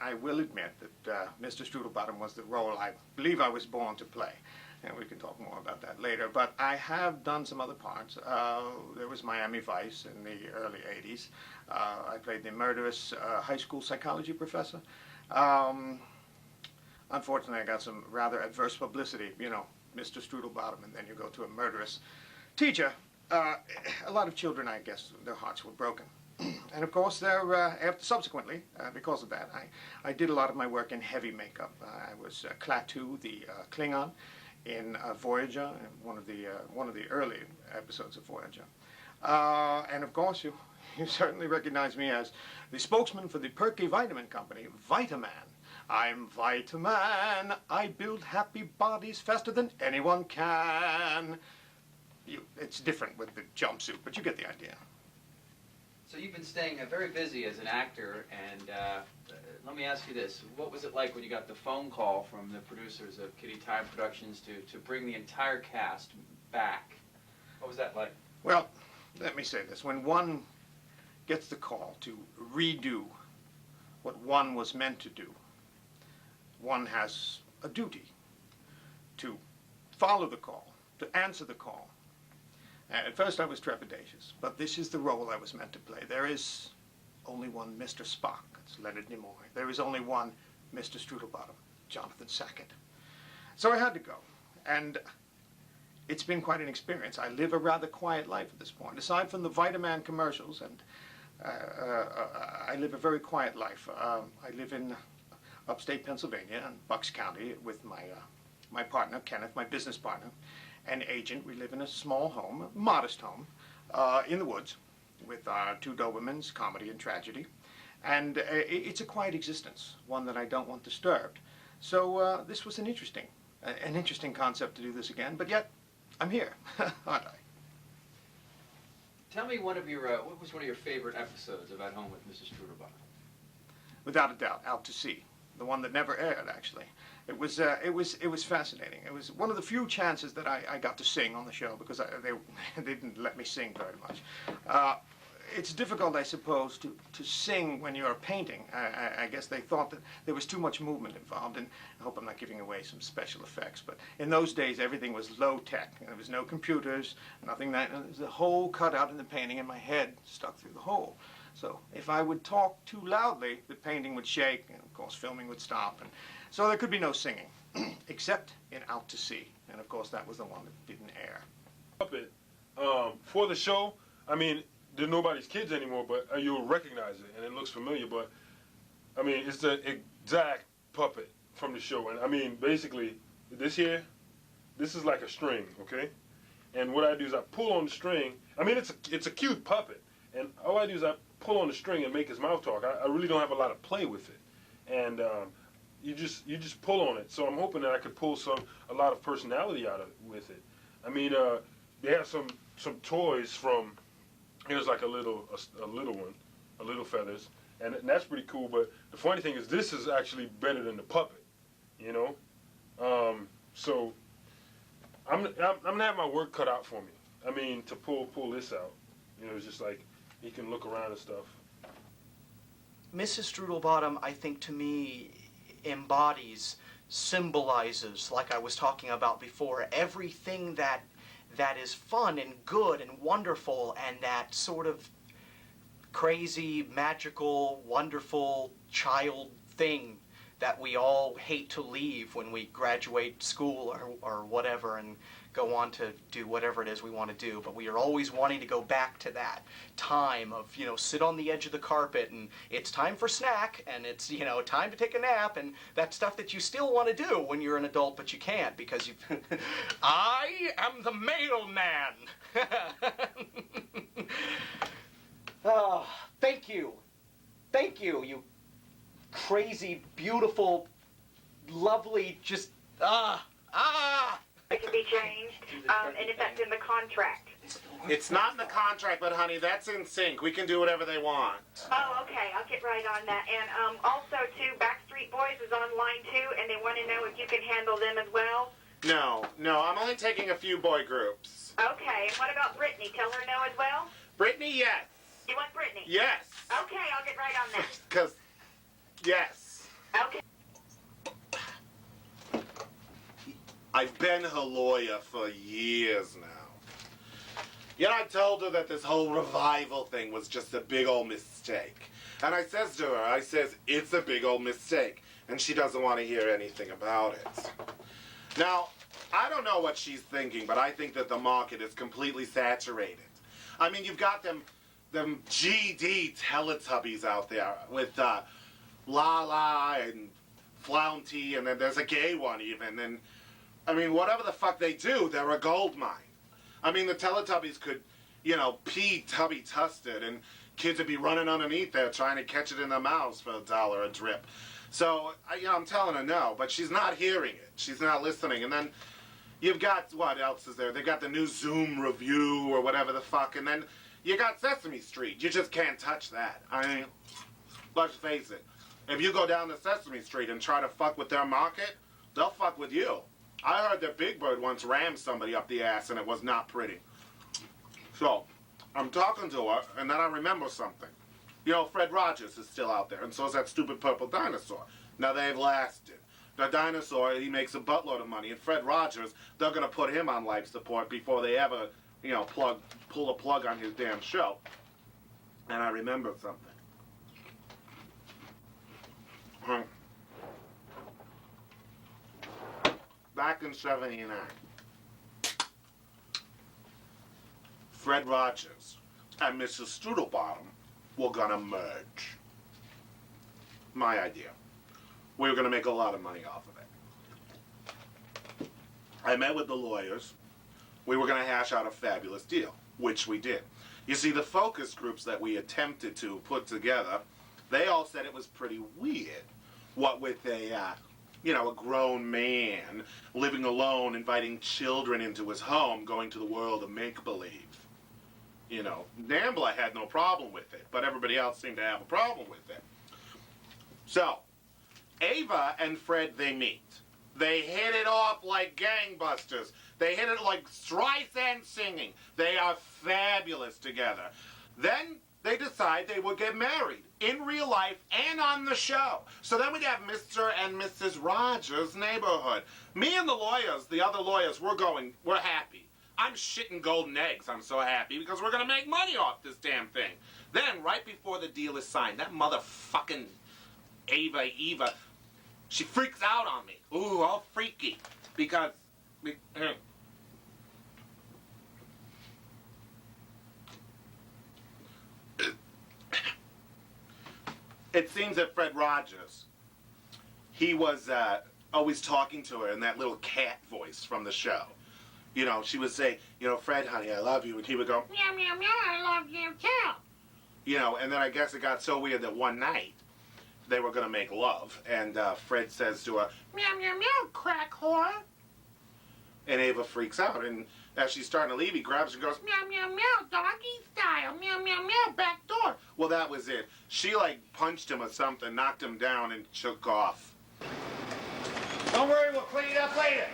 I will admit that Mr. Strudelbottom was the role I believe I was born to play. And we can talk more about that later. But I have done some other parts. There was Miami Vice in the early 80s. I played the murderous high school psychology professor. Unfortunately, I got some rather adverse publicity, you know, Mr. Strudelbottom, and then you go to a murderous teacher. A lot of children, I guess, their hearts were broken. And of course, subsequently, because of that, I did a lot of my work in heavy makeup. I was Klaatu, the Klingon, in Voyager, one of the early episodes of Voyager. And of course, you certainly recognize me as the spokesman for the perky vitamin company, Vitaman. I'm Vitaman. I build happy bodies faster than anyone can. It's different with the jumpsuit, but you get the idea. So you've been staying very busy as an actor, and let me ask you this. What was it like when you got the phone call from the producers of Kitty Time Productions to bring the entire cast back? What was that like? Well, let me say this. When one gets the call to redo what one was meant to do, one has a duty to follow the call, to answer the call. And at first I was trepidatious, but this is the role I was meant to play. There is only one Mr. Spock, it's Leonard Nimoy. There is only one Mr. Strudelbottom, Jonathan Sackett. So I had to go, and it's been quite an experience. I live a rather quiet life at this point. Aside from the Vitaman commercials, and I live a very quiet life. I live in upstate Pennsylvania in Bucks County with my partner, Kenneth, my business partner, an agent. We live in a small home, a modest home, in the woods with our two Dobermans, Comedy and Tragedy. And it's a quiet existence, one that I don't want disturbed. So this was an interesting concept to do this again, but yet I'm here, aren't I? Tell me what was one of your favorite episodes of At Home with Mrs. Strudelbottom? Without a doubt, Out to Sea. The one that never aired, actually. It was fascinating. It was one of the few chances that I got to sing on the show, because they didn't let me sing very much. It's difficult, I suppose, to sing when you're painting. I guess they thought that there was too much movement involved, and I hope I'm not giving away some special effects, but in those days everything was low-tech. There was no computers, nothing that, there was a hole cut out in the painting and my head stuck through the hole. So if I would talk too loudly, the painting would shake, and of course filming would stop, and so there could be no singing, except in Out to Sea, and of course that was the one that didn't air. For the show, I mean, they're nobody's kids anymore, but you'll recognize it, and it looks familiar, but, I mean, it's the exact puppet from the show, and I mean, basically, this here, this is like a string, okay? And what I do is I pull on the string. I mean, it's a cute puppet, and all I do is I pull on the string and make his mouth talk. I really don't have a lot of play with it, and you just pull on it. So I'm hoping that I could pull a lot of personality out of with it. I mean, they have some toys from. Here's like a little one, a little feathers, and that's pretty cool. But the funny thing is, this is actually better than the puppet, you know. So I'm gonna have my work cut out for me. I mean, to pull this out, you know, it's just like he can look around and stuff. Mrs. Strudelbottom, I think, to me, embodies, symbolizes, like I was talking about before, everything that is fun and good and wonderful, and that sort of crazy, magical, wonderful child thing that we all hate to leave when we graduate school or whatever and go on to do whatever it is we want to do. But we are always wanting to go back to that time of, you know, sit on the edge of the carpet and it's time for snack and it's, you know, time to take a nap, and that stuff that you still want to do when you're an adult but you can't because you I am the mailman. Oh, thank you, you crazy, beautiful, lovely, just It can be changed, and if that's in the contract. It's not in the contract, but honey, that's in sync. We can do whatever they want. Oh, okay, I'll get right on that. And also, too, Backstreet Boys is on line 2, and they want to know if you can handle them as well. No, I'm only taking a few boy groups. Okay, and what about Brittany? Tell her no as well? Brittany, yes. You want Brittany? Yes. Okay, I'll get right on that. Because, yes. I've been her lawyer for years now. Yet I told her that this whole revival thing was just a big old mistake. And I says to her, I says, it's a big old mistake. And she doesn't want to hear anything about it. Now, I don't know what she's thinking, but I think that the market is completely saturated. I mean, you've got them GD Teletubbies out there with La and Flounty, and then there's a gay one even. And I mean, whatever the fuck they do, they're a gold mine. I mean, the Teletubbies could, pee tubby-tusted, and kids would be running underneath there trying to catch it in their mouths for $1 a drip. So, I'm telling her no, but she's not hearing it. She's not listening. And then you've got, what else is there? They've got the new Zoom review or whatever the fuck, and then you got Sesame Street. You just can't touch that. I mean, let's face it. If you go down to Sesame Street and try to fuck with their market, they'll fuck with you. I heard that Big Bird once rammed somebody up the ass, and it was not pretty. So, I'm talking to her, and then I remember something. Fred Rogers is still out there, and so is that stupid purple dinosaur. Now, they've lasted. The dinosaur, he makes a buttload of money, and Fred Rogers, they're going to put him on life support before they ever, pull a plug on his damn show. And I remember something. Back in '79, Fred Rogers and Mrs. Strudelbottom were gonna merge. My idea. We were gonna make a lot of money off of it. I met with the lawyers. We were gonna hash out a fabulous deal, which we did. You see, the focus groups that we attempted to put together, they all said it was pretty weird. What with a grown man living alone, inviting children into his home, going to the world of make-believe. Nambla had no problem with it, but everybody else seemed to have a problem with it. So, Ava and Fred, they meet. They hit it off like gangbusters. They hit it like Streisand singing. They are fabulous together. Then they decide they would get married in real life and on the show. So then we'd have Mr. and Mrs. Rogers' Neighborhood. Me and the lawyers, the other lawyers, we're happy. I'm shitting golden eggs. I'm so happy because we're going to make money off this damn thing. Then, right before the deal is signed, that motherfucking Eva, she freaks out on me. Ooh, all freaky. Because... It seems that Fred Rogers, he was always talking to her in that little cat voice from the show. She would say, Fred, honey, I love you. And he would go, meow, meow, meow, I love you too. And then I guess it got so weird that one night they were going to make love. And Fred says to her, meow, meow, meow, crack whore. And Ava freaks out. And as she's starting to leave, he grabs her and goes, meow, meow, meow, doggy style, meow, meow, meow, back door. Well, that was it. She, punched him or something, knocked him down, and took off. Don't worry, we'll clean it up later.